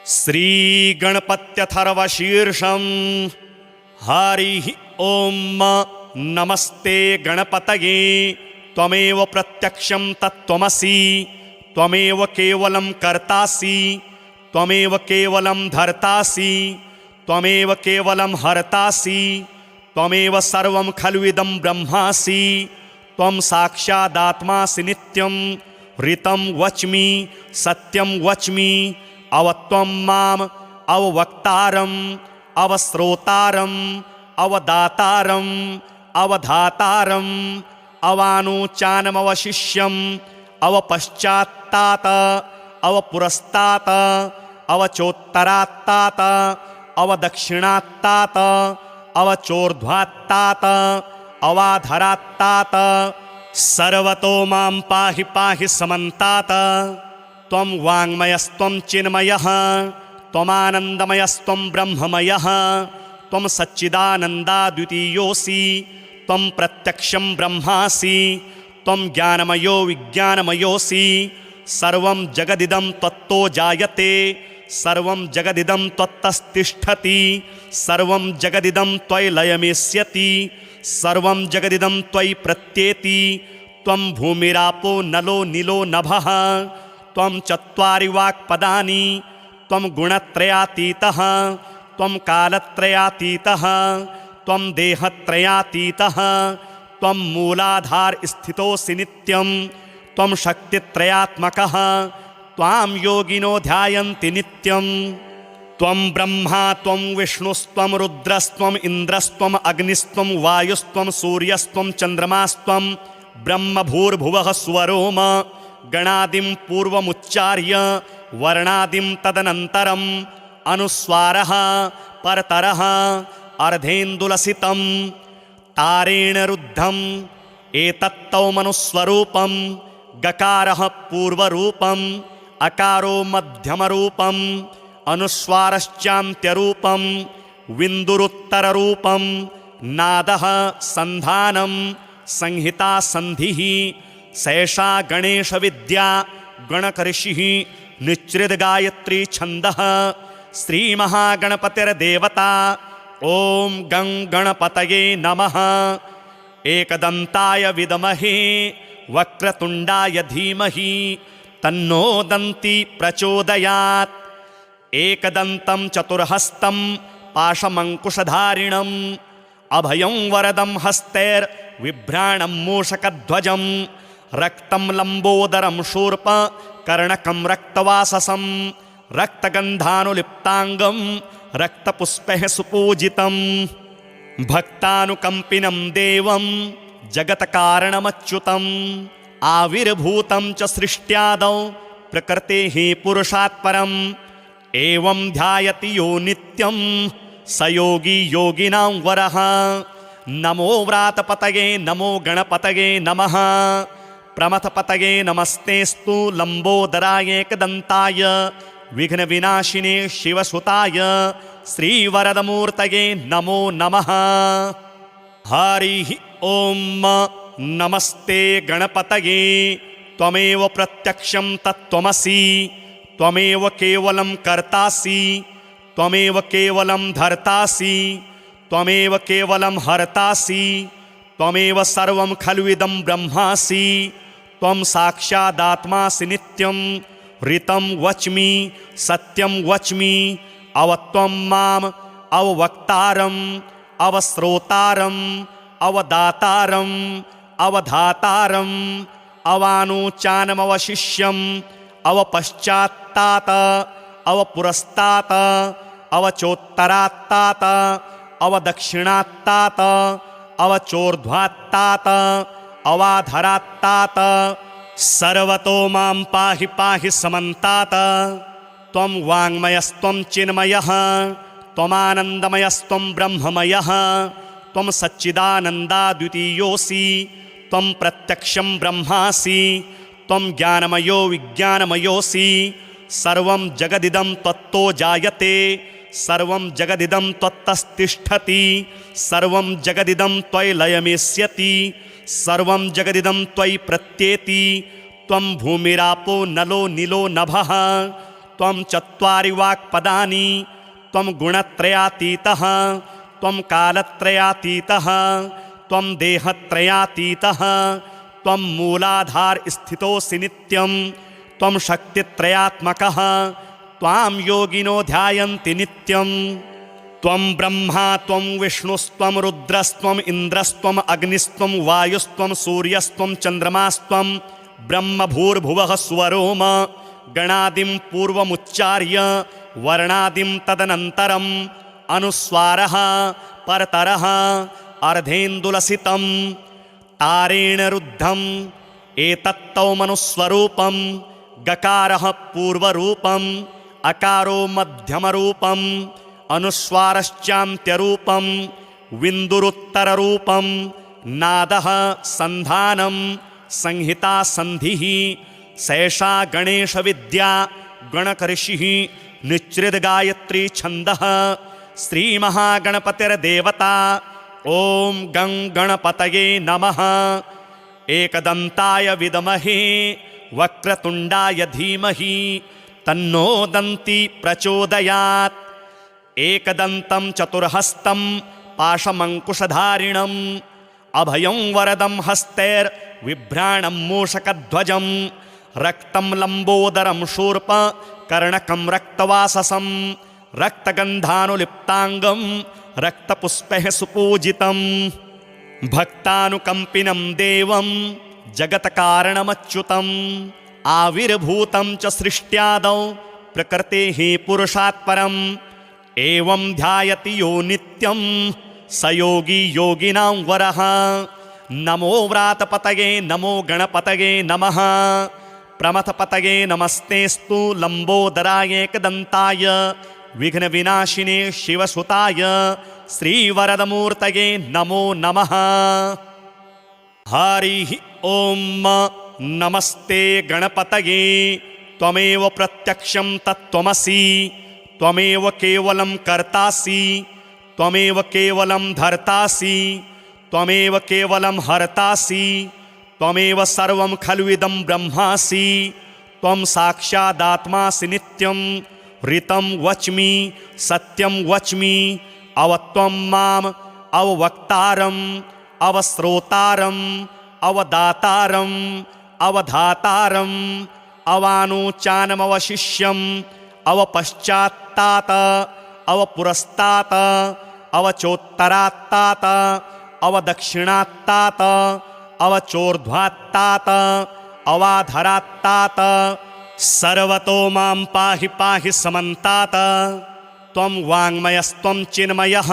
श्रीगणपत्यथर्वशीर्षं हरिः ॐ नमस्ते गणपतये त्वमेव प्रत्यक्षं तत्त्वमसि त्वमेव केवलं कर्तासि त्वमेव केवलं धर्तासि त्वमेव केवलं हर्तासि त्वमेव सर्वं खलु इदं ब्रह्मासि त्वं साक्षादात्मासि नित्यं ऋतं वच्मि सत्यं वच्मि अवत्वं माम् अववक्तारम् अवश्रोतारम् अवदातारम् अवधातारम् अवानुचानमवशिष्यम् अवपश्चात्तात अवपुरस्तात अवचोत्तरात्तात अवदक्षिणात्तात अवचोर्ध्वात्तात अवाधरात्तात सर्वतो मां पाहि पाहि समन्तात त्वं वाङ्मयस्त्वं चिन्मयः त्वमानन्दमयस्त्वं ब्रह्ममयः त्वं सच्चिदानन्दाद्वितीयोऽसि त्वं प्रत्यक्षं ब्रह्मासि त्वं ज्ञानमयो विज्ञानमयोऽसि सर्वं जगदिदं त्वत्तो जायते सर्वं जगदिदं त्वत्तस्तिष्ठति सर्वं जगदिदं त्वयि लयमेष्यति सर्वं जगदिदं त्वयि प्रत्येति त्वं भूमिरापो नलो नीलो नभः त्वं चत्वारि वाक्पदानि त्वं गुणत्रयातीतः त्वं कालत्रयातीतः त्वं देहत्रयातीतः त्वं मूलाधार स्थितोऽसि नित्यं त्वं शक्तित्रयात्मकः त्वां योगिनो ध्यायन्ति नित्यं त्वं ब्रह्मा त्वं विष्णुस्त्वं रुद्रस्त्वम् इन्द्रस्त्वम् अग्निस्त्वं वायुस्त्वं सूर्यस्त्वं चन्द्रमास्त्वं ब्रह्मभूर्भुवः स्वरोम गणादिं पूर्वमुच्चार्य वर्णादिं तदनन्तरम् अनुस्वारः परतरः अर्धेन्दुलसितं तारेण रुद्धम् एतत्तौमनुस्वरूपं गकारः पूर्वरूपम् अकारो मध्यमरूपम् अनुस्वारश्चान्त्यरूपं विन्दुरुत्तररूपं नादः सन्धानं संहिता सन्धिः सैषा गणेशविद्या गणकऋषिः निच्चिद्गायत्री छन्दः श्रीमहागणपतिर्देवता ॐ गं गणपतये नमः एकदन्ताय विद्महे वक्रतुण्डाय धीमहि तन्नो दन्ती प्रचोदयात् एकदन्तं चतुर्हस्तं पाशमङ्कुशधारिणम् अभयं वरदं हस्तैर्विभ्राणं मूषकध्वजं रक्तं लम्बोदरं शूर्प कर्णकं रक्तवाससं रक्तगन्धानुलिप्ताङ्गं रक्तपुष्पैः सुपूजितं भक्तानुकम्पिनं देवं जगत्कारणमच्युतम् आविर्भूतं च सृष्ट्यादौ प्रकृतेः पुरुषात् परम् एवं ध्यायति यो नित्यं स योगी योगिनां वरः नमो व्रातपतये नमो गणपतये नमः प्रमथपतये नमस्तेस्तु लम्बोदराय एकदन्ताय विघ्नविनाशिने शिवसुताय श्रीवरदमूर्तये नमो नमः हरिः ॐ नमस्ते गणपतये त्वमेव प्रत्यक्षं तत्त्वमसि त्वमेव केवलं कर्तासि त्वमेव केवलं धर्तासि त्वमेव केवलं हर्तासि त्वमेव सर्वं खलु इदं ब्रह्मासि त्वं साक्षादात्मासि नित्यं ऋतं वच्मि सत्यं वच्मि अवत्वं माम् अववक्तारम् अवश्रोतारम् अवदातारम् अवधातारम् अवानुचानमवशिष्यम् अवपश्चात्तात अवपुरस्तात अवचोत्तरात्तात अवदक्षिणात्तात अवचोर्ध्वात्तात अवाधरात्तात सर्वतो मां पाहि पाहि समन्तात त्वं वाङ्मयस्त्वं चिन्मयः त्वमानन्दमयस्त्वं ब्रह्ममयः त्वं सच्चिदानन्दाद्वितीयोऽसि त्वं प्रत्यक्षं ब्रह्मासि त्वं ज्ञानमयो विज्ञानमयोऽसि सर्वं जगदिदं त्वत्तो जायते सर्वं जगदिदं त्वत्तस्तिष्ठति सर्वं जगदिदं त्वयि लयमेष्यति सर्वं जगदिदं त्वयि प्रत्येति त्वं भूमिरापो नलो नीलो नभः त्वं चत्वारि वाक्पदानि त्वं गुणत्रयातीतः त्वं कालत्रयातीतः त्वं देहत्रयातीतः त्वं मूलाधारस्थितोऽसि नित्यं त्वं शक्तित्रयात्मकः त्वां योगिनो ध्यायन्ति नित्यं त्वं ब्रह्मा त्वं विष्णुस्त्वं रुद्रस्त्वम् इन्द्रस्त्वम् अग्निस्त्वं वायुस्त्वं सूर्यस्त्वं चन्द्रमास्त्वं ब्रह्मभूर्भुवः स्वरोम गणादिं पूर्वमुच्चार्य वर्णादिं तदनन्तरम् अनुस्वारः परतरः अर्धेन्दुलसितं तारेण रुद्धम् एतत्तौ मनुस्वरूपं गकारः पूर्वरूपम् अकारो मध्यमरूपम् अनुस्वारश्चान्त्यरूपं विन्दुरुत्तररूपं नादः सन्धानं संहिता सन्धिः सैषा गणेशविद्या गणकऋषिः निच्रिद्गायत्री छन्दः श्रीमहागणपतिर्देवता ॐ गं गणपतये नमः। एकदन्ताय विद्महे वक्रतुण्डाय धीमहि तन्नो दन्ती प्रचोदयात्। एकदन्तं चतुर्हस्तं पाशमङ्कुशधारिणम् अभयं वरदं हस्तैर्विभ्राणं मूषकध्वजं रक्तं लम्बोदरं शूर्प कर्णकं रक्तवाससं रक्तगन्धानुलिप्ताङ्गं रक्तपुष्पैः सुपूजितं भक्तानुकम्पिनं देवं जगत्कारणमच्युतम् आविर्भूतं च सृष्ट्यादौ प्रकृतेः पुरुषात् परम् एवं ध्यायति यो नित्यं स योगी योगिनां वरः। नमो व्रातपतये नमो गणपतये नमः। प्रमथपतये नमस्तेस्तु लम्बोदराय एकदन्ताय विघ्नविनाशिने शिवसुताय श्रीवरदमूर्तये नमो नमः। हरिः ॐ नमस्ते गणपतये त्वमेव प्रत्यक्षं तत्त्वमसि त्वमेव केवलं कर्तासि त्वमेव केवलं धर्तासि त्वमेव केवलं हर्तासि त्वमेव सर्वं खल्विदं ब्रह्मासि त्वं साक्षादात्मासि नित्यं ऋतं वच्मि सत्यं वच्मि अवत्वं माम् अववक्तारम् अवश्रोतारम् अवदातारम् अवधातारम् अवानुचानमवशिष्यम् अवपश्चात्तात अवपुरस्तात अवचोत्तरात्तात अवदक्षिणात्तात अवचोर्ध्वात्तात अवाधरात्तात सर्वतो मां पाहि पाहि समन्तात। त्वं वाङ्मयस्त्वं चिन्मयः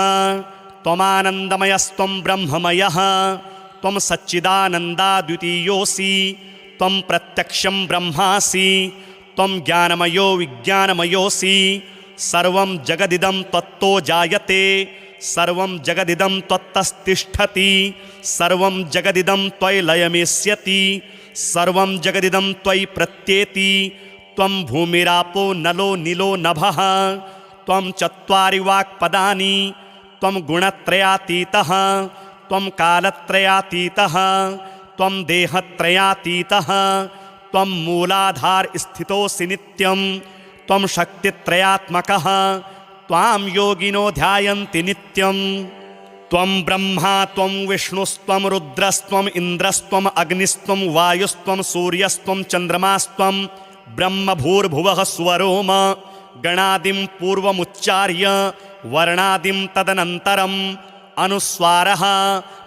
त्वमानन्दमयस्त्वं ब्रह्ममयः त्वं सच्चिदानन्दाद्वितीयोऽसि त्वं प्रत्यक्षं ब्रह्मासि त्वं ज्ञानमयो विज्ञानमयोऽसि सर्वं जगदिदं त्वत्तो जायते सर्वं जगदिदं त्वत्तस्तिष्ठति सर्वं जगदिदं त्वयि लयमेष्यति सर्वं जगदिदं त्वयि प्रत्येति त्वं भूमिरापो नलो नीलो नभः त्वं चत्वारि वाक्पदानि त्वं गुणत्रयातीतः त्वं कालत्रयातीतः त्वं देहत्रयातीतः त्वं मूलाधारस्थितोऽसि नित्यं त्वं शक्तित्रयात्मकः त्वां योगिनो ध्यायन्ति नित्यं त्वं ब्रह्मा त्वं विष्णुस्त्वं रुद्रस्त्वम् इन्द्रस्त्वम् अग्निस्त्वं वायुस्त्वं सूर्यस्त्वं चन्द्रमास्त्वं ब्रह्मभूर्भुवः स्वरोम गणादिं पूर्वमुच्चार्य वर्णादिं तदनन्तरम् अनुस्वारः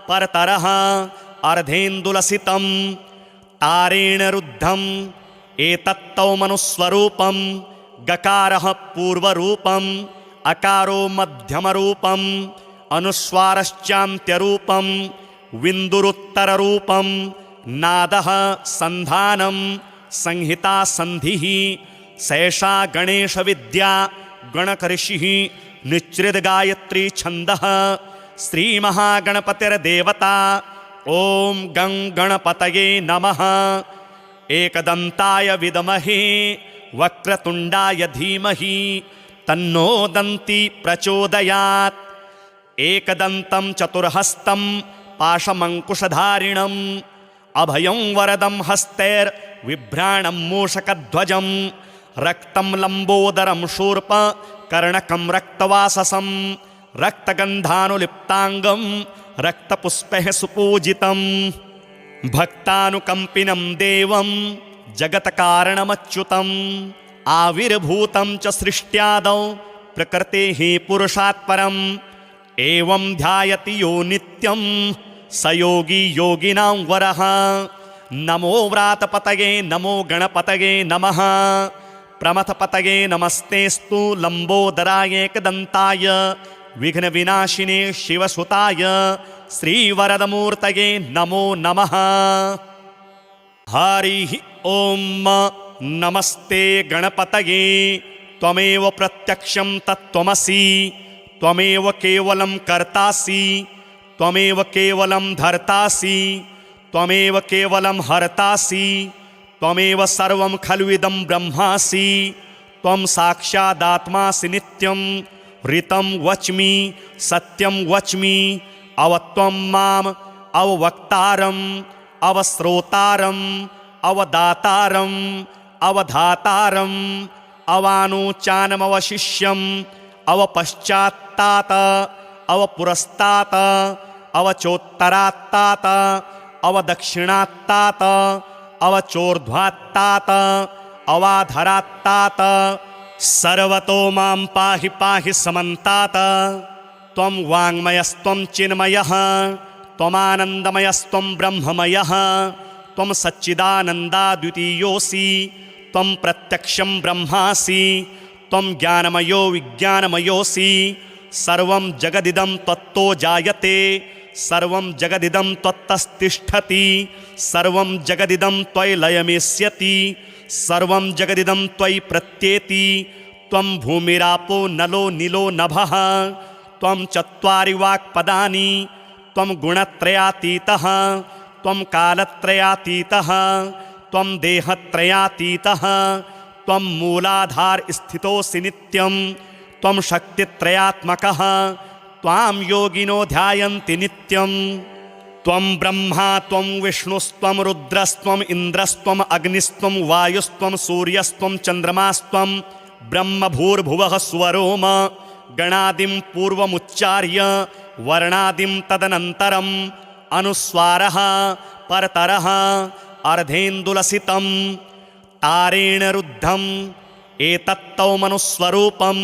परतरः अर्धेन्दुलसितं तारेण रुद्धम् एतत्तौ मनुस्वरूपं गकारः पूर्वरूपम् अकारो मध्यमरूपम् अनुस्वारश्चान्त्यरूपं विन्दुरुत्तररूपं नादः सन्धानं संहिता सन्धिः सैषा गणेशविद्या गणकऋषिः निच्रिद्गायत्री छन्दः श्रीमहागणपतिर्देवता ॐ गं गणपतये नमः। एकदन्ताय विद्महे वक्रतुण्डाय धीमहि तन्नो दन्ती प्रचोदयात्। एकदन्तं चतुर्हस्तं पाशमङ्कुशधारिणम् अभयं वरदं हस्तैर्विभ्राणं मूषकध्वजं रक्तं लम्बोदरं शूर्प कर्णकं रक्तवाससं रक्तगन्धानुलिप्ताङ्गं रक्तपुष्पैः सुपूजितं भक्तानुकम्पिनं देवं जगत्कारणमच्युतम् आविर्भूतं च सृष्ट्यादौ प्रकृतेः पुरुषात् परम् एवं ध्यायति यो नित्यं स योगी योगिनां वरः। नमो व्रातपतये नमो गणपतये नमः। प्रमथपतये नमस्तेस्तु लम्बोदराय एकदन्ताय विघ्नविनाशिने शिवसुताय श्रीवरदमूर्तये नमो नमः। हरिः ॐ नमस्ते गणपतये त्वमेव प्रत्यक्षं तत्त्वमसि त्वमेव केवलं कर्तासि त्वमेव केवलं धर्तासि त्वमेव केवलं हर्तासि त्वमेव सर्वं खल्विदं ब्रह्मासि त्वं साक्षादात्मासि नित्यं ऋतं वच्मि सत्यं वच्मि अवत्वं माम् अववक्तारम् अवश्रोतारम् अवदातारम् अवधातारम् अवानुचानमवशिष्यम् अवपश्चात्तात अवपुरस्तात अवचोत्तरात्तात अवदक्षिणात्तात अवचोर्ध्वात्तात अवाधरात्तात सर्वतो मां पाहि पाहि समन्तात। त्वं वाङ्मयस्त्वं चिन्मयः त्वमानन्दमयस्त्वं ब्रह्ममयः त्वं सच्चिदानन्दाद्वितीयोऽसि त्वं प्रत्यक्षं ब्रह्मासि त्वं ज्ञानमयो विज्ञानमयोऽसि सर्वं जगदिदं त्वत्तो जायते सर्वं जगदिदं त्वत्तस्तिष्ठति सर्वं जगदिदं त्वयि लयमेष्यति सर्वं जगदिदं त्वयि प्रत्येति त्वं भूमिरापो नलो नीलो नभः त्वं चत्वारि वाक्पदानि त्वं गुणत्रयातीतः त्वं कालत्रयातीतः त्वं देहत्रयातीतः त्वं मूलाधार स्थितोऽसि नित्यं त्वं शक्तित्रयात्मकः त्वां योगिनो ध्यायन्ति नित्यं त्वं ब्रह्मा त्वं विष्णुस्त्वं रुद्रस्त्वम् इन्द्रस्त्वम् अग्निस्त्वं वायुस्त्वं सूर्यस्त्वं चन्द्रमास्त्वं ब्रह्मभूर्भुवः स्वरोम गणादिं पूर्वमुच्चार्य वर्णादिं तदनन्तरम् अनुस्वारः परतरः अर्धेन्दुलसितं तारेण रुद्धम् एतत्तौ मनुस्वरूपं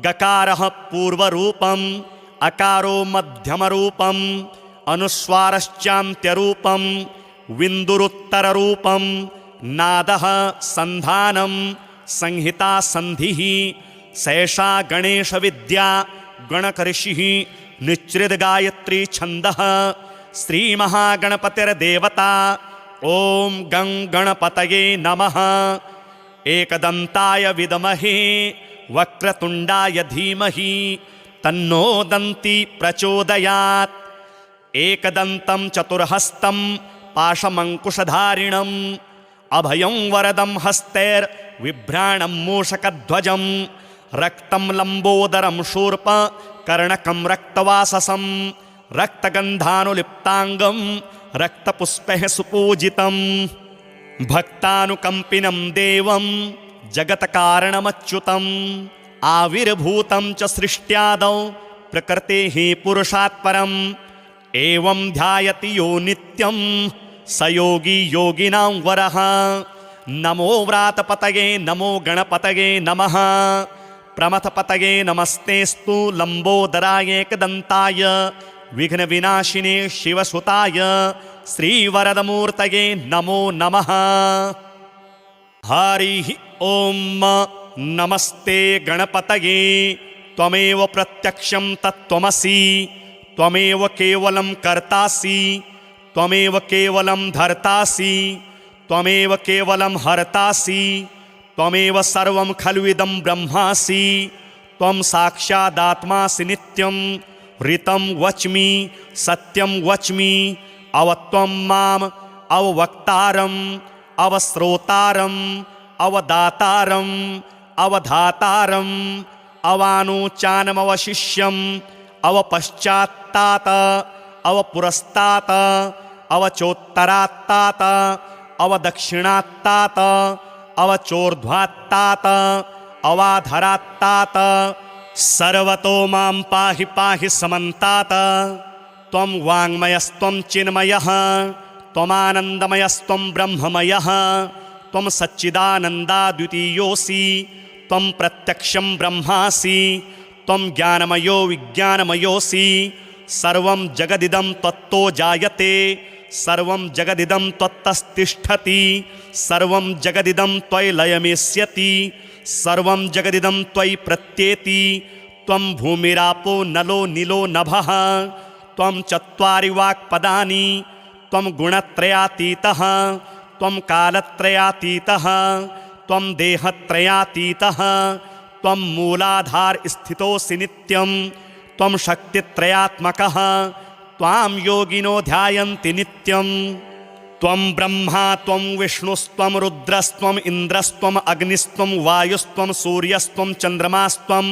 गकारः पूर्वरूपम् अकारो मध्यमरूपम् अनुस्वारश्चान्त्यरूपं विन्दुरुत्तररूपं नादः सन्धानं संहिता सन्धिः सैषा गणेशविद्या गणकऋषिः निच्चिद्गायत्री छन्दः श्रीमहागणपतिर्देवता ॐ गं गणपतये नमः। एकदन्ताय विद्महे वक्रतुण्डाय धीमहि तन्नो दन्ती प्रचोदयात्। एकदन्तं चतुर्हस्तं पाशमङ्कुशधारिणम् अभयं वरदं हस्तैर्विभ्राणं मूषकध्वजं रक्तं लम्बोदरं शूर्प कर्णकं रक्तवाससं रक्तगन्धानुलिप्ताङ्गं रक्तपुष्पैः सुपूजितं भक्तानुकम्पिनं देवं जगत्कारणमच्युतम् आविर्भूतं च सृष्ट्यादौ प्रकृतेः पुरुषात् परम् एवं ध्यायति यो नित्यं स योगी योगिनां वरः। नमो व्रातपतये नमो गणपतये नमः। प्रमथपतये नमस्तेस्तु लम्बोदराय एकदन्ताय विघ्नविनाशिने शिवसुताय श्रीवरदमूर्तये नमो नमः। हरिः ॐ नमस्ते गणपतये त्वमेव प्रत्यक्षं तत्त्वमसि त्वमेव केवलं कर्तासि त्वमेव केवलं धर्तासि त्वमेव केवलं हर्तासि त्वमेव सर्वं खल्विदं ब्रह्मासि त्वं साक्षादात्मासि नित्यं ऋतं वच्मि सत्यं वच्मि अवत्वं माम् अववक्तारम् अवश्रोतारम् अवदातारम् अवधातारम् अवानुचानमवशिष्यम् अवपश्चात्तात अवपुरस्तात अवचोत्तरात्तात अवदक्षिणात्तात अवचोर्ध्वात्तात अवाधरात्तात सर्वतो मां पाहि पाहि समन्तात त्वं वाङ्मयस्त्वं चिन्मयः त्वमानन्दमयस्त्वं ब्रह्ममयः त्वं सच्चिदानन्दाद्वितीयोऽसि त्वं प्रत्यक्षं ब्रह्मासि त्वं ज्ञानमयो विज्ञानमयोऽसि सर्वं जगदिदं त्वत्तो जायते सर्वं जगदिदं त्वत्तस्तिष्ठति सर्वं जगदिदं त्वयि लयमेष्यति सर्वं जगदिदं त्वयि प्रत्येति त्वं भूमिरापो नलो नीलो नभः त्वं चत्वारि वाक्पदानि त्वं गुणत्रयातीतः त्वं कालत्रयातीतः त्वं देहत्रयातीतः त्वं मूलाधारस्थितोऽसि नित्यं त्वं शक्तित्रयात्मकः त्वां योगिनो ध्यायन्ति नित्यं त्वं ब्रह्मा त्वं विष्णुस्त्वं रुद्रस्त्वम् इन्द्रस्त्वम् अग्निस्त्वं वायुस्त्वं सूर्यस्त्वं चन्द्रमास्त्वं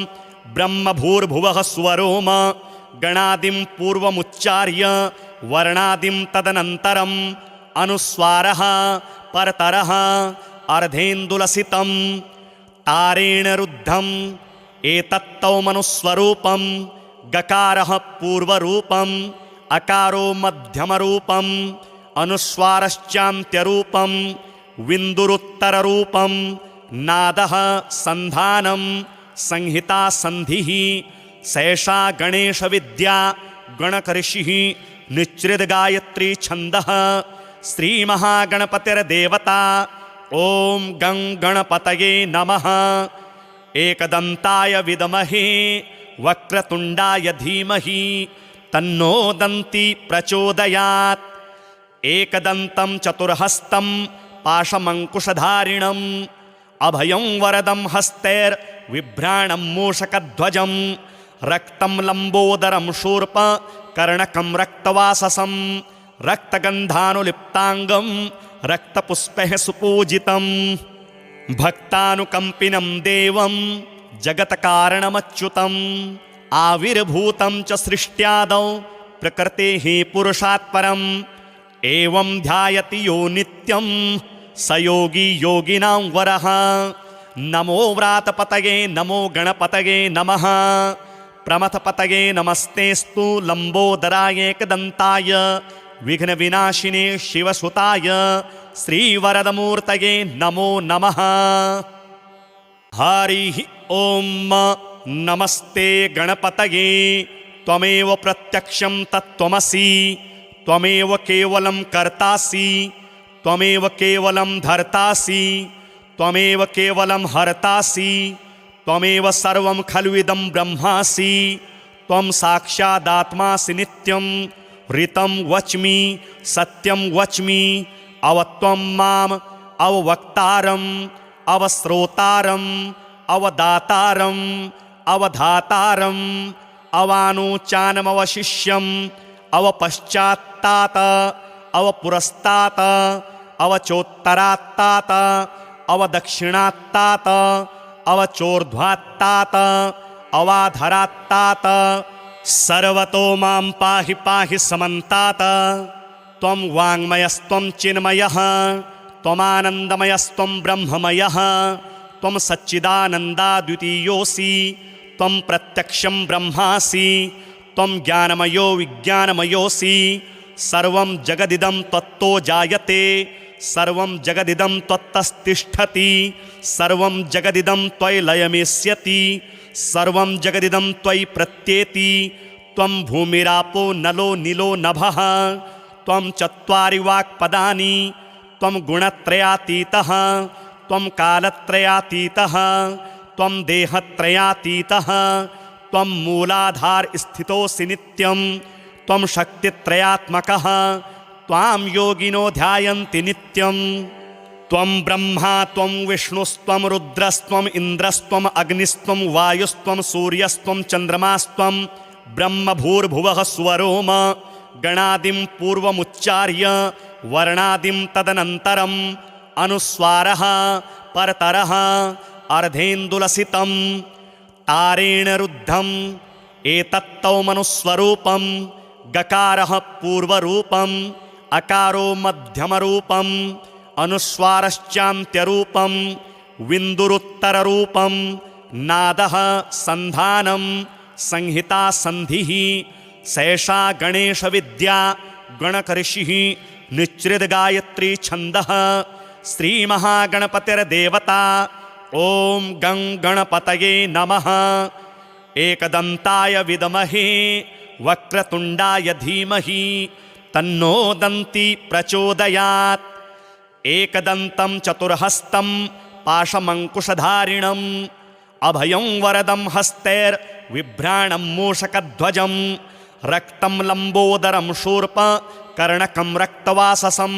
ब्रह्मभूर्भुवः स्वरोम गणादिं पूर्वमुच्चार्य वर्णादिं तदनन्तरम् अनुस्वारः परतरः अर्धेन्दुलसितं तारेण रुद्धम् एतत्तौ मनुस्वरूपं गकारः पूर्वरूपम् अकारो मध्यमरूपम् अनुस्वारश्चान्त्यरूपं विन्दुरुत्तररूपं नादः सन्धानं संहिता सन्धिः सैषा गणेशविद्या गणकऋषिः निच्चिद्गायत्री छन्दः श्रीमहागणपतिर्देवता ॐ गं गणपतये नमः एकदन्ताय विद्महे वक्रतुण्डाय धीमहि तन्नो दन्ती प्रचोदयात् एकदन्तं चतुर्हस्तं पाशमङ्कुशधारिणम् अभयं वरदं हस्तैर्विभ्राणं मूषकध्वजं रक्तं लम्बोदरं शूर्प कर्णकं रक्तवाससं रक्तगन्धानुलिप्ताङ्गं रक्तपुष्पैः सुपूजितं भक्तानुकम्पिनं देवं जगत्कारणमच्युतम् आविर्भूतं च सृष्ट्यादौ प्रकृतेः पुरुषात् परम् एवं ध्यायति यो नित्यं स योगी योगिनां वरः नमो व्रातपतये नमो गणपतये नमः प्रमथपतये नमस्तेस्तु लम्बोदराय एकदन्ताय विघ्नविनाशिने शिवसुताय श्रीवरदमूर्तये नमो नमः। हरिः ॐ नमस्ते गणपतये त्वमेव प्रत्यक्षं तत्त्वमसि त्वमेव केवलं कर्तासि त्वमेव केवलं धर्तासि त्वमेव केवलं हर्तासि त्वमेव सर्वं खलु इदं ब्रह्मासि त्वं साक्षादात्मासि नित्यं ऋतं वच्मि सत्यं वच्मि अवत्वं माम् अववक्तारम् अवश्रोतारम् अवदातारम् अवधातारम् अवानुचानमवशिष्यम् अवपश्चात्तात अवपुरस्तात अवचोत्तरात्तात अवदक्षिणात्तात अवचोर्ध्वात्तात अवाधरात्तात सर्वतो मां पाहि पाहि समन्तात त्वं वाङ्मयस्त्वं चिन्मयः त्वमानन्दमयस्त्वं ब्रह्ममयः त्वं सच्चिदानन्दाद्वितीयोऽसि त्वं प्रत्यक्षं ब्रह्मासि त्वं ज्ञानमयो विज्ञानमयोऽसि सर्वं जगदिदं त्वत्तो जायते सर्वं जगदिदं त्वत्तस्तिष्ठति सर्वं जगदिदं त्वयि लयमेष्यति सर्वं जगदिदं त्वयि प्रत्येति त्वं भूमिरापो नलो नीलो नभः त्वं चत्वारि वाक्पदानि त्वं गुणत्रयातीतः त्वं कालत्रयातीतः त्वं देहत्रयातीतः त्वं मूलाधारस्थितोऽसि नित्यं त्वं शक्तित्रयात्मकः त्वां योगिनो ध्यायन्ति नित्यं त्वं ब्रह्मा त्वं विष्णुस्त्वं रुद्रस्त्वम् इन्द्रस्त्वम् अग्निस्त्वं वायुस्त्वं सूर्यस्त्वं चन्द्रमास्त्वं ब्रह्मभूर्भुवः स्वरोम गणादिं पूर्वमुच्चार्य वर्णादिं तदनन्तरम् अनुस्वारः परतरः अर्धेन्दुलसितं तारेण रुद्धम् एतत्तौ मनुस्वरूपं गकारः पूर्वरूपम् अकारो मध्यमरूपम् अनुस्वारश्चान्त्यरूपं विन्दुरुत्तररूपं नादः सन्धानं संहिता सन्धिः सैषा गणेशविद्या गणकऋषिः निच्चिद्गायत्री छन्दः श्रीमहागणपतिर्देवता। ॐ गं गणपतये नमः। एकदन्ताय विद्महे वक्रतुण्डाय धीमहि तन्नो दन्ती प्रचोदयात्। एकदन्तं चतुर्हस्तं पाशमङ्कुशधारिणम् अभयं वरदं हस्तैर्विभ्राणं मूषकध्वजं रक्तं लम्बोदरं शूर्प कर्णकं रक्तवाससं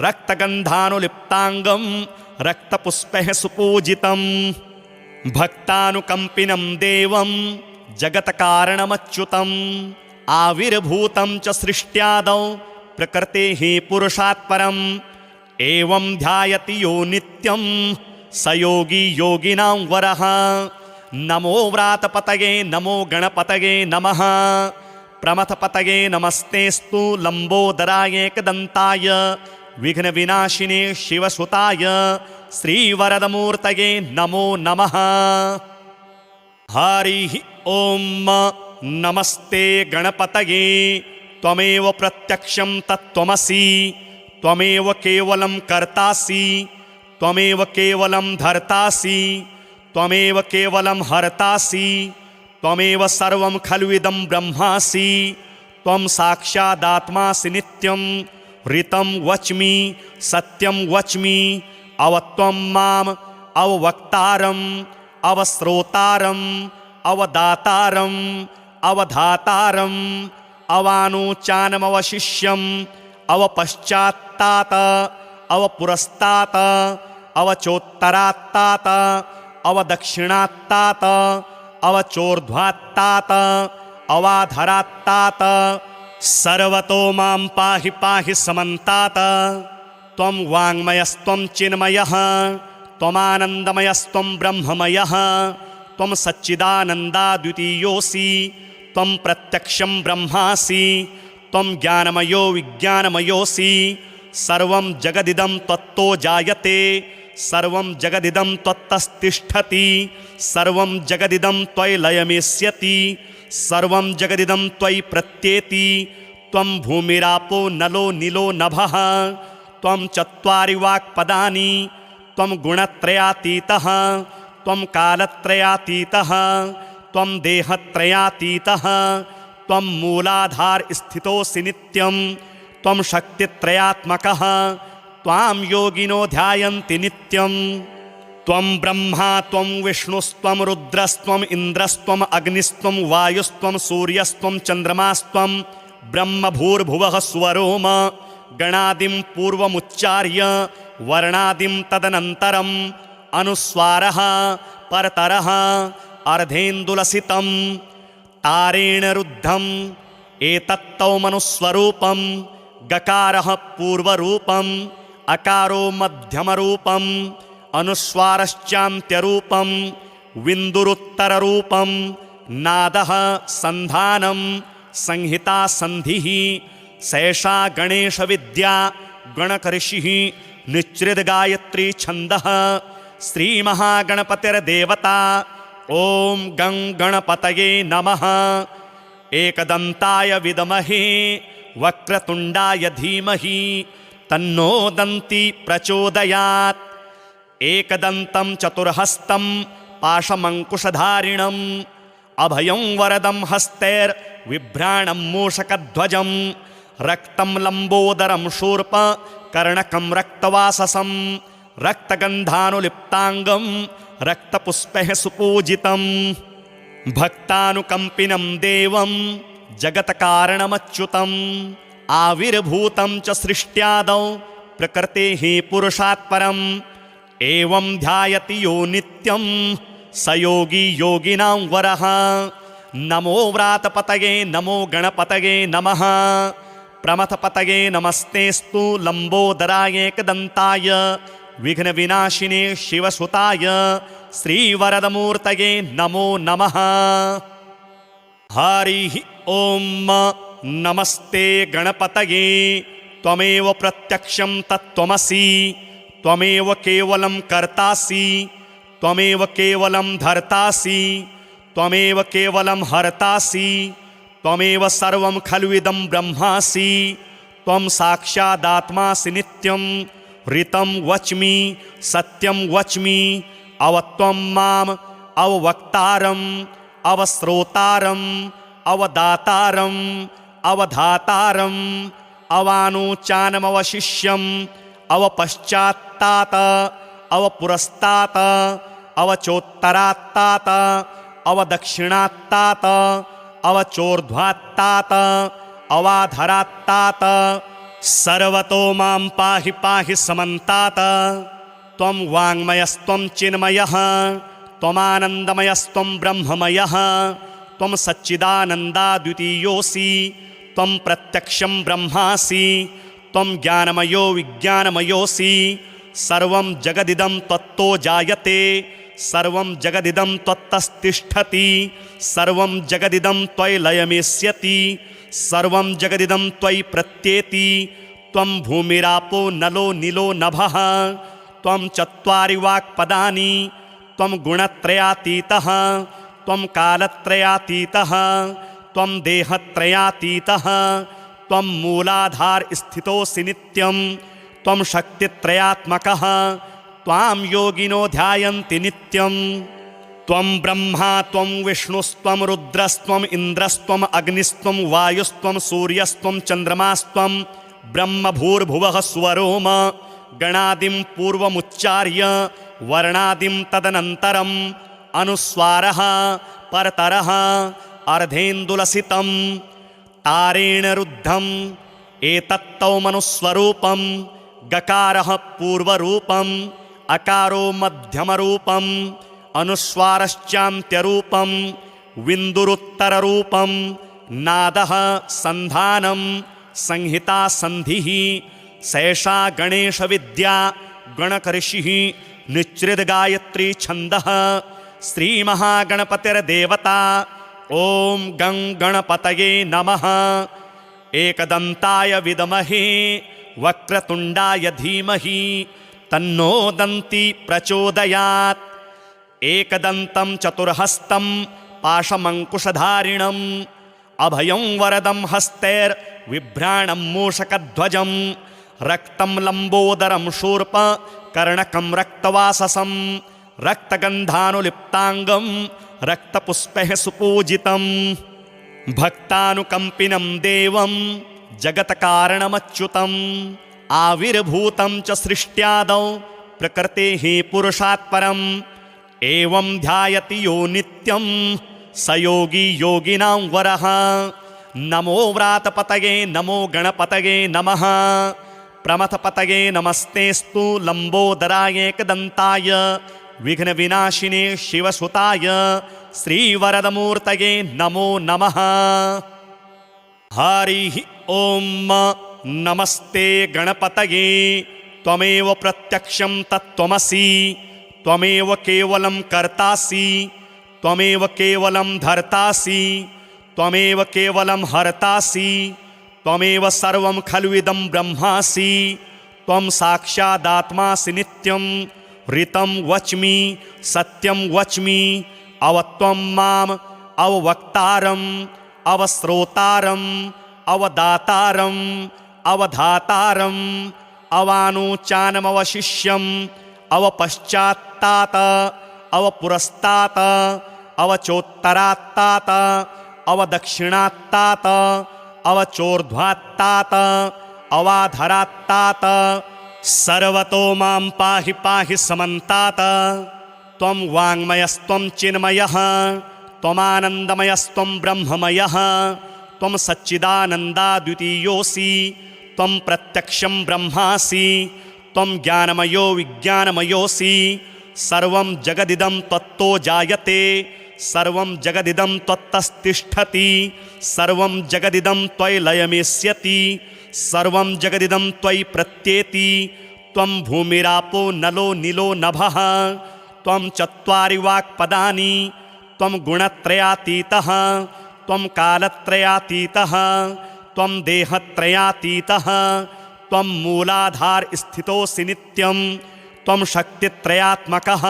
रक्तगन्धानुलिप्ताङ्गं रक्तपुष्पैः सुपूजितं भक्तानुकम्पिनं देवं जगत्कारणमच्युतम् आविर्भूतं च सृष्ट्यादौ प्रकृतेः पुरुषात् परम् एवं ध्यायति यो नित्यं स योगी योगिनां वरः। नमो व्रातपतये नमो गणपतये नमः। प्रमथपतये नमस्तेस्तु लम्बोदराय एकदन्ताय विघ्नविनाशिने शिवसुताय श्रीवरदमूर्तये नमो नमः। हरिः ॐ नमस्ते गणपतये। त्वमेव प्रत्यक्षं तत्त्वमसि त्वमेव केवलं कर्तासि त्वमेव केवलं धर्तासि त्वमेव केवलं हर्तासि त्वमेव सर्वं खलु इदं ब्रह्मासि। त्वं साक्षादात्मासि नित्यं ऋतं वच्मि सत्यं वच्मि अवत्वं माम् अववक्तारम् अवश्रोतारम् अवदातारम् अवधातारम् अवानुचानमवशिष्यम् अवपश्चात्तात अवपुरस्तात अवचोत्तरात्तात अवदक्षिणात्तात अवचोर्ध्वात्तात अवाधरात्तात सर्वतो मां पाहि पाहि समन्तात। त्वं वाङ्मयस्त्वं चिन्मयः त्वमानन्दमयस्त्वं ब्रह्ममयः त्वं सच्चिदानन्दाद्वितीयोऽसि त्वं प्रत्यक्षं ब्रह्मासि त्वं ज्ञानमयो विज्ञानमयोऽसि सर्वं जगदिदं त्वत्तो जायते सर्वं जगदिदं त्वत्तस्तिष्ठति सर्वं जगदिदं त्वयि लयमेष्यति सर्वं जगदिदं त्वयि प्रत्येति। त्वं भूमिरापो नलो नीलो नभः त्वं चत्वारि वाक्पदानि त्वं गुणत्रयातीतः त्वं कालत्रयातीतः त्वं देहत्रयातीतः त्वं मूलाधारस्थितोऽसि नित्यं त्वं शक्तित्रयात्मकः त्वां योगिनो ध्यायन्ति नित्यं। त्वं ब्रह्मा त्वं विष्णुस्त्वं रुद्रस्त्वम् इन्द्रस्त्वम् अग्निस्त्वं वायुस्त्वं सूर्यस्त्वं चन्द्रमास्त्वं ब्रह्मभूर्भुवः स्वरोम गणादिं पूर्वमुच्चार्य वर्णादिं तदनन्तरम् अनुस्वारः परतरः अर्धेन्दुलसितं तारेण रुद्धम् एतत्तौ मनुस्वरूपं गकारः पूर्वरूपम् अकारो मध्यमरूपम् अनुस्वारश्चान्त्यरूपं विन्दुरुत्तररूपं नादः सन्धानं संहिता सन्धिः सैषा गणेशविद्या गणकऋषिः निच्चिद्गायत्री छन्दः श्रीमहागणपतिर्देवता। ॐ गं गणपतये नमः। एकदन्ताय विद्महे वक्रतुण्डाय धीमहि तन्नो दन्ती प्रचोदयात्। एकदन्तं चतुर्हस्तं पाशमङ्कुशधारिणम् अभयं वरदं हस्तैर्विभ्राणं मूषकध्वजं रक्तं लम्बोदरं शूर्प कर्णकं रक्तवाससं रक्तगन्धानुलिप्ताङ्गं रक्तपुष्पैः सुपूजितं भक्तानुकम्पिनं देवं जगत्कारणमच्युतम् आविर्भूतं च सृष्ट्यादौ प्रकृतेः पुरुषात् परम् एवं ध्यायति यो नित्यं स योगी योगिनां वरः। नमो व्रातपतये नमो गणपतये नमः। प्रमथपतये नमस्तेस्तु लम्बोदराय एकदन्ताय विघ्नविनाशिने शिवसुताय श्रीवरदमूर्तये नमो नमः। हरिः ॐ नमस्ते गणपतये। त्वमेव प्रत्यक्षं तत्त्वमसि त्वमेव केवलं कर्तासि त्वमेव केवलं धर्तासि त्वमेव केवलं हर्तासि त्वमेव सर्वं खलु इदं ब्रह्मासि त्वं साक्षादात्मासि नित्यं ऋतं वच्मि सत्यं वच्मि अवत्वं माम् अववक्तारम् अवश्रोतारम् अवदातारम् अवधातारम् अवानुचानमवशिष्यम् अवपश्चात्तात अवपुरस्तात अवचोत्तरात्तात अवदक्षिणात्तात अवचोर्ध्वात्तात अवाधरात्तात सर्वतो मां पाहि पाहि समन्तात त्वं वाङ्मयस्त्वं चिन्मयः त्वमानन्दमयस्त्वं ब्रह्ममयः त्वं सच्चिदानन्दाद्वितीयोऽसि त्वं प्रत्यक्षं ब्रह्मासि त्वं ज्ञानमयो विज्ञानमयोऽसि सर्वं जगदिदं त्वत्तो जायते सर्वं जगदिदं त्वत्तस्तिष्ठति सर्वं जगदिदं त्वयि लयमेष्यति सर्वं जगदिदं त्वयि प्रत्येति त्वं भूमिरापो नलो नीलो नभः त्वं चत्वारि वाक्पदानि त्वं गुणत्रयातीतः त्वं कालत्रयातीतः त्वं देहत्रयातीतः त्वं मूलाधारस्थितोऽसि नित्यं त्वं शक्तित्रयात्मकः त्वां योगिनो ध्यायन्ति नित्यं त्वं ब्रह्मा त्वं विष्णुस्त्वं रुद्रस्त्वम् इन्द्रस्त्वम् अग्निस्त्वं वायुस्त्वं सूर्यस्त्वं चन्द्रमास्त्वं ब्रह्मभूर्भुवः स्वरोम गणादिं पूर्वमुच्चार्य वर्णादिं तदनन्तरम् अनुस्वारः परतरः अर्धेन्दुलसितं तारेण रुद्धम् एतत्तौमनुस्वरूपं गकारः पूर्वरूपम् अकारो मध्यमरूपम् अनुस्वारश्चान्त्यरूपं विन्दुरुत्तररूपं नादः सन्धानं संहिता सन्धिः सैषा गणेशविद्या गणकऋषिः निच्चिद्गायत्री छन्दः श्रीमहागणपतिर्देवता ॐ गं गणपतये नमः एकदन्ताय विद्महे वक्रतुण्डाय धीमहि तन्नो दन्ती प्रचोदयात् एकदन्तं चतुर्हस्तं पाशमङ्कुशधारिणम् अभयं वरदं हस्तैर्विभ्राणं मूषकध्वजं रक्तं लम्बोदरं शूर्प कर्णकं रक्तवाससं रक्तगन्धानुलिप्ताङ्गं रक्तपुष्पैः सुपूजितं भक्तानुकम्पिनं देवं जगत्कारणमच्युतम् आविर्भूतं च सृष्ट्यादौ प्रकृतेः पुरुषात् परम् एवं ध्यायति यो नित्यं स योगी योगिनां वरः नमो व्रातपतये नमो गणपतये नमः प्रमथपतये नमस्तेस्तु लम्बोदराय एकदन्ताय विघ्नविनाशिने शिवसुताय श्रीवरदमूर्तये नमो नमः हरिः ॐ नमस्ते गणपतये त्वमेव प्रत्यक्षं तत्त्वमसि त्वमेव केवलं कर्तासि त्वमेव केवलं धर्तासि त्वमेव केवलं हर्तासि त्वमेव सर्वं खलु इदं ब्रह्मासि त्वं साक्षादात्मासि नित्यं ऋतं वच्मि सत्यं वच्मि अवत्वं माम् अववक्तारम् अवश्रोतारम् अवदातारम् अवधातारम् अवानुचानमवशिष्यम् अवपश्चात्तात अवपुरस्तात अवचोत्तरात्तात अवदक्षिणात्तात अवचोर्ध्वात्तात अवाधरात्तात सर्वतो मां पाहि पाहि समन्तात त्वं वाङ्मयस्त्वं चिन्मयः त्वमानन्दमयस्त्वं ब्रह्ममयः त्वं सच्चिदानन्दाद्वितीयोऽसि त्वं प्रत्यक्षं ब्रह्मासि त्वं ज्ञानमयो विज्ञानमयोऽसि सर्वं जगदिदं त्वत्तो जायते सर्वं जगदिदं त्वत्तस्तिष्ठति सर्वं जगदिदं त्वयि लयमेष्यति सर्वं जगदिदं त्वयि प्रत्येति त्वं भूमिरापो नलो नीलो नभः त्वं चत्वारि वाक्पदानि त्वं गुणत्रयातीतः त्वं कालत्रयातीतः त्वं देहत्रयातीतः त्वं मूलाधार स्थितोऽसि नित्यं त्वं शक्तित्रयात्मकः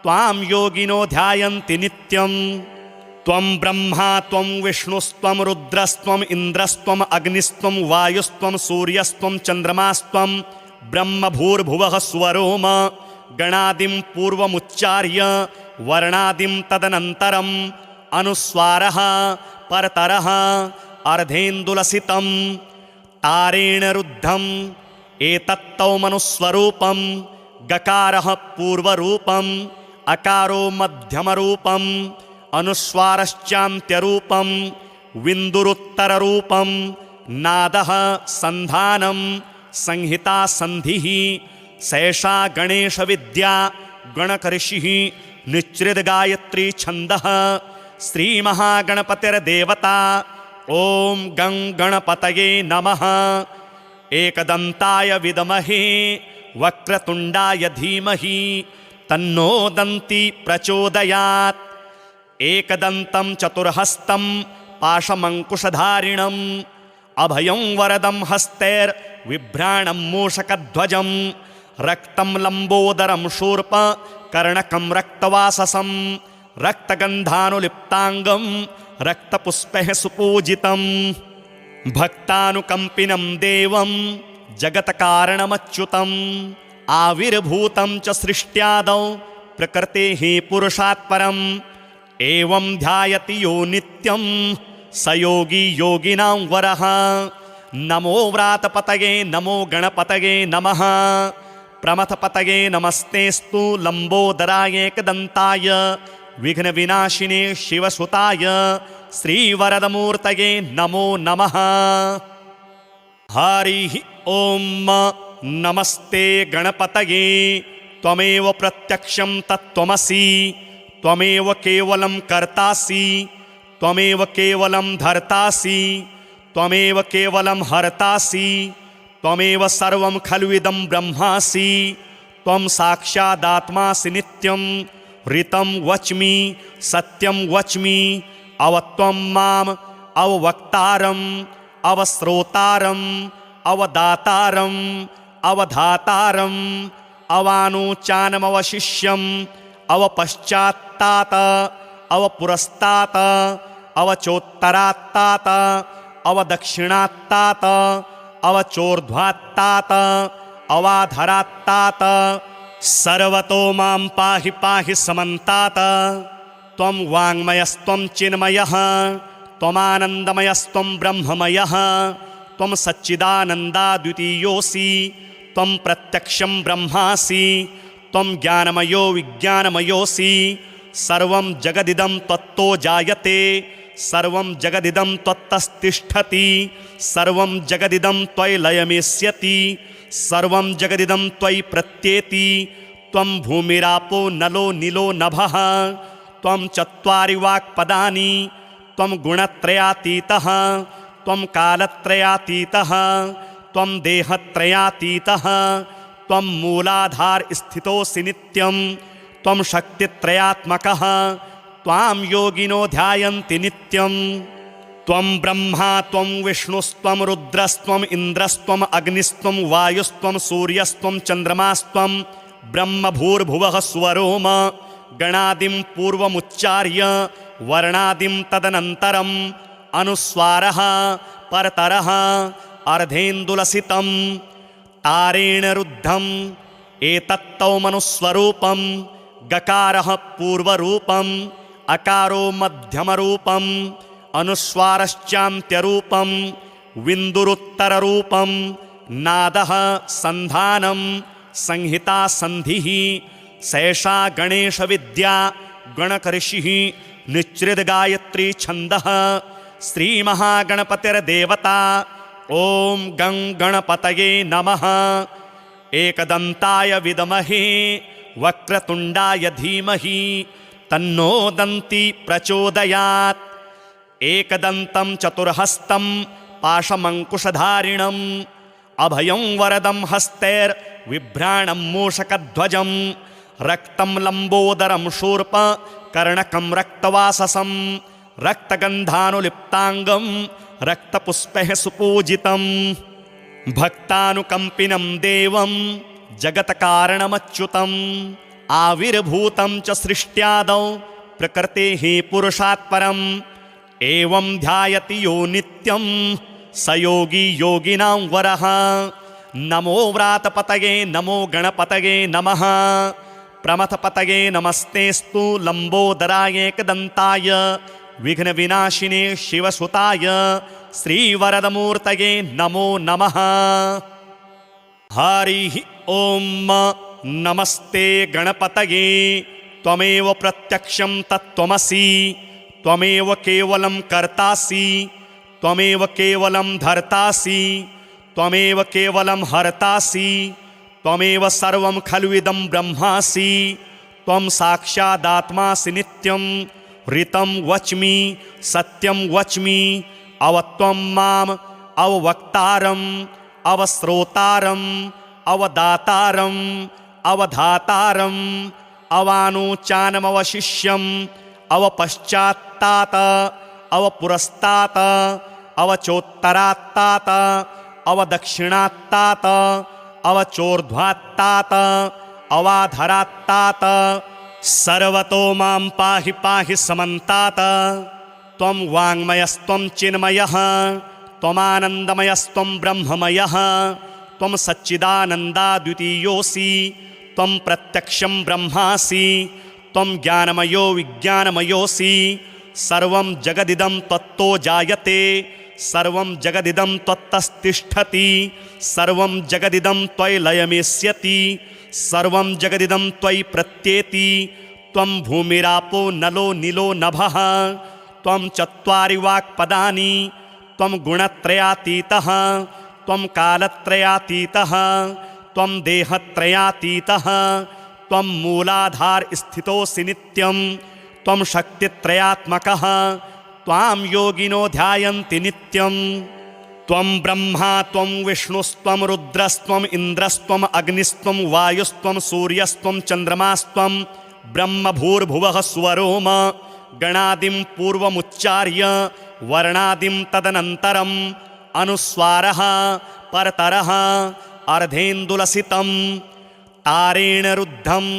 त्वां योगिनो ध्यायन्ति नित्यं त्वं ब्रह्मा त्वं विष्णुस्त्वं रुद्रस्त्वम् इन्द्रस्त्वम् अग्निस्त्वं वायुस्त्वं सूर्यस्त्वं चन्द्रमास्त्वं ब्रह्मभूर्भुवः स्वरोम गणादिं पूर्वमुच्चार्य वर्णादिं तदनन्तरम् अनुस्वारः परतरः अर्धेन्दुलसितं तारेण रुद्धम् एतत्तौ मनुस्वरूपं गकारः पूर्वरूपम् अकारो मध्यमरूपम् अनुस्वारश्चान्त्यरूपं विन्दुरुत्तररूपं नादः सन्धानं संहिता सन्धिः सैषा गणेशविद्या गणकऋषिः निच्चिद्गायत्री छन्दः श्रीमहागणपतिर्देवता ॐ गं गणपतये नमः। एकदन्ताय विद्महे वक्रतुण्डाय धीमहि तन्नो दन्ती प्रचोदयात्। एकदन्तं चतुर्हस्तं पाशमङ्कुशधारिणम् अभयं वरदं हस्तैर्बिभ्राणं मूषकध्वजं रक्तं लम्बोदरं शूर्प कर्णकं रक्तवाससं रक्तगन्धानुलिप्ताङ्गं रक्तपुष्पैः सुपूजितं भक्तानुकम्पिनं देवं जगत्कारणमच्युतम् आविर्भूतं च सृष्ट्यादौ प्रकृतेः पुरुषात् परम् एवं ध्यायति यो नित्यं स योगी योगिनां वरः। नमो व्रातपतये नमो गणपतये नमः। प्रमथपतये नमस्तेस्तु लम्बोदराय एकदन्ताय विघ्नविनाशिने शिवसुताय श्रीवरदमूर्तये नमो नमः। हरिः ॐ नमस्ते गणपतये त्वमेव प्रत्यक्षं तत्त्वमसि त्वमेव केवलं कर्तासि त्वमेव केवलं धर्तासि त्वमेव केवलं हर्तासि त्वमेव सर्वं खल्विदं ब्रह्मासि त्वं साक्षादात्मासि नित्यं ऋतं वच्मि सत्यं वच्मि अवत्वं माम् अववक्तारम् अवश्रोतारम् अवदातारम् अवधातारम् अवानुचानमवशिष्यम् अवपश्चात्तात अवपुरस्तात अवचोत्तरात्तात अवदक्षिणात्तात अवचोर्ध्वात्तात अवाधरात्तात सर्वतो मां पाहि पाहि समन्तात। त्वं वाङ्मयस्त्वं चिन्मयः त्वमानन्दमयस्त्वं ब्रह्ममयः त्वं सच्चिदानन्दाद्वितीयोऽसि त्वं प्रत्यक्षं ब्रह्मासि त्वं ज्ञानमयो विज्ञानमयोऽसि सर्वं जगदिदं त्वत्तो जायते सर्वं जगदिदं त्वत्तस्तिष्ठति सर्वं जगदिदं त्वयि लयमेष्यति सर्वं जगदिदं त्वयि प्रत्येति त्वं भूमिरापो नलो नीलो नभः त्वं चत्वारि वाक्पदानि त्वं गुणत्रयातीतः त्वं कालत्रयातीतः त्वं देहत्रयातीतः त्वं मूलाधार स्थितोऽसि नित्यं त्वं शक्तित्रयात्मकः त्वां योगिनो ध्यायन्ति नित्यं त्वं ब्रह्मा त्वं विष्णुस्त्वं रुद्रस्त्वम् इन्द्रस्त्वम् अग्निस्त्वं वायुस्त्वं सूर्यस्त्वं चन्द्रमास्त्वं ब्रह्मभूर्भुवः स्वरोम गणादिं पूर्वमुच्चार्य वर्णादिं तदनन्तरम् अनुस्वारः परतरः अर्धेन्दुलसितं तारेण रुद्धम् एतत्तौ मनुस्वरूपं गकारः पूर्वरूपम् अकारो मध्यमरूपम् अनुस्वारश्चान्त्यरूपं विन्दुरुत्तररूपं नादः सन्धानं संहिता सन्धिः सैषा गणेशविद्या गणकऋषिः निच्चिद्गायत्री छन्दः श्रीमहागणपतिर्देवता ॐ गं गणपतये नमः। एकदन्ताय विद्महे वक्रतुण्डाय धीमहि तन्नो दन्ती प्रचोदयात्। एकदन्तं चतुर्हस्तं पाशमङ्कुशधारिणम् अभयं वरदं हस्तैर्बिभ्राणं मूषकध्वजं रक्तं लम्बोदरं शूर्प कर्णकं रक्तवाससं रक्तगन्धानुलिप्ताङ्गं रक्तपुष्पैः सुपूजितं भक्तानुकम्पिनं देवं जगत्कारणमच्युतम् आविर्भूतं च सृष्ट्यादौ प्रकृतेः पुरुषात् परम् एवं ध्यायति यो नित्यं स योगी योगिनां वरः। नमो व्रातपतये नमो गणपतये नमः। प्रमथपतये नमस्तेस्तु लम्बोदराय एकदन्ताय विघ्नविनाशिने शिवसुताय श्रीवरदमूर्तये नमो नमः। हरिः ॐ नमस्ते गणपतये त्वमेव प्रत्यक्षं तत्त्वमसि त्वमेव केवलं कर्तासि त्वमेव केवलं धर्तासि त्वमेव केवलं हर्तासि त्वमेव सर्वं खल्विदं ब्रह्मासि त्वं साक्षादात्मासि नित्यं ऋतं वच्मि सत्यं वच्मि अवत्वं माम् अववक्तारम् अवश्रोतारम् अवदातारम् अवधातारम् अवानुचानमवशिष्यम् अवपश्चात्तात अवपुरस्तात अवचोत्तरात्तात अवदक्षिणात्तात अवचोर्ध्वात्तात अवाधरात्तात सर्वतो मां पाहि पाहि समन्तात। त्वं वाङ्मयस्त्वं चिन्मयः त्वमानन्दमयस्त्वं ब्रह्ममयः त्वं सच्चिदानन्दाद्वितीयोऽसि त्वं प्रत्यक्षं ब्रह्मासि त्वं ज्ञानमयो विज्ञानमयोऽसि सर्वं जगदिदं त्वत्तो जायते सर्वं जगदिदं त्वत्तस्तिष्ठति सर्वं जगदिदं त्वयि लयमेष्यति सर्वं जगदिदं त्वयि प्रत्येति त्वं भूमिरापो नलो नीलो नभः त्वं चत्वारि वाक्पदानि त्वं गुणत्रयातीतः त्वं कालत्रयातीतः त्वं देहत्रयातीतः त्वं मूलाधारस्थितोऽसि नित्यं त्वं शक्तित्रयात्मकः त्वां योगिनो ध्यायन्ति नित्यं। त्वं ब्रह्मा त्वं विष्णुस्त्वं रुद्रस्त्वम् इन्द्रस्त्वम् अग्निस्त्वं वायुस्त्वं सूर्यस्त्वं चन्द्रमास्त्वं ब्रह्मभूर्भुवः स्वरोम गणादिं पूर्वमुच्चार्य वर्णादिं तदनन्तरम् अनुस्वारः परतरः अर्धेन्दुलसितं तारेण रुद्धम्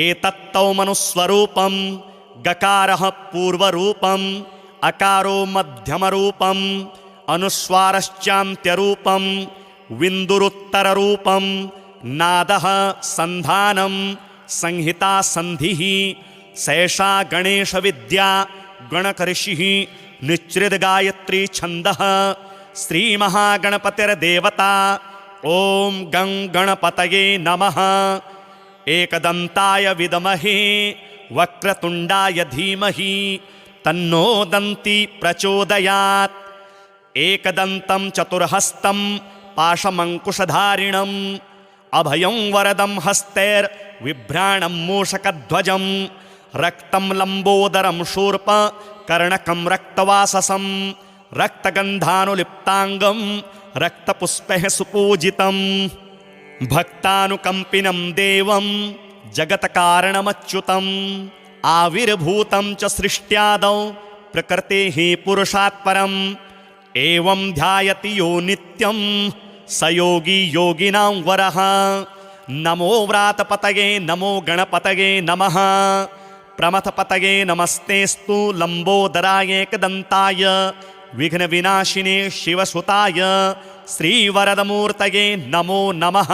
एतत्तौ मनुस्वरूपं गकारः पूर्वरूपम् अकारो मध्यमरूपम् अनुस्वारश्चान्त्यरूपं विन्दुरुत्तररूपं नादः सन्धानं संहिता सन्धिः सैषा गणेशविद्या गणकऋषिः निच्चिद्गायत्री छन्दः श्रीमहागणपतिर्देवता ॐ गं गणपतये नमः। एकदन्ताय विद्महे वक्रतुण्डाय धीमहि तन्नो दन्ती प्रचोदयात्। एकदन्तं चतुर्हस्तं पाशमङ्कुशधारिणम् अभयं वरदं हस्तैर्विभ्राणं मूषकध्वजं रक्तं लम्बोदरं शूर्पकर्णकं रक्तवाससं रक्तगन्धानुलिप्ताङ्गं रक्तपुष्पैः सुपूजितं भक्तानुकम्पिनं देवं जगत्कारणमच्युतम् आविर्भूतं च सृष्ट्यादौ प्रकृतेः पुरुषात् परम् एवं ध्यायति यो नित्यं स योगी योगिनां वरः। नमो व्रातपतये नमो गणपतये नमः। प्रमथपतये नमस्तेस्तु लम्बोदराय एकदन्ताय विघ्नविनाशिने शिवसुताय श्रीवरदमूर्तये नमो नमः।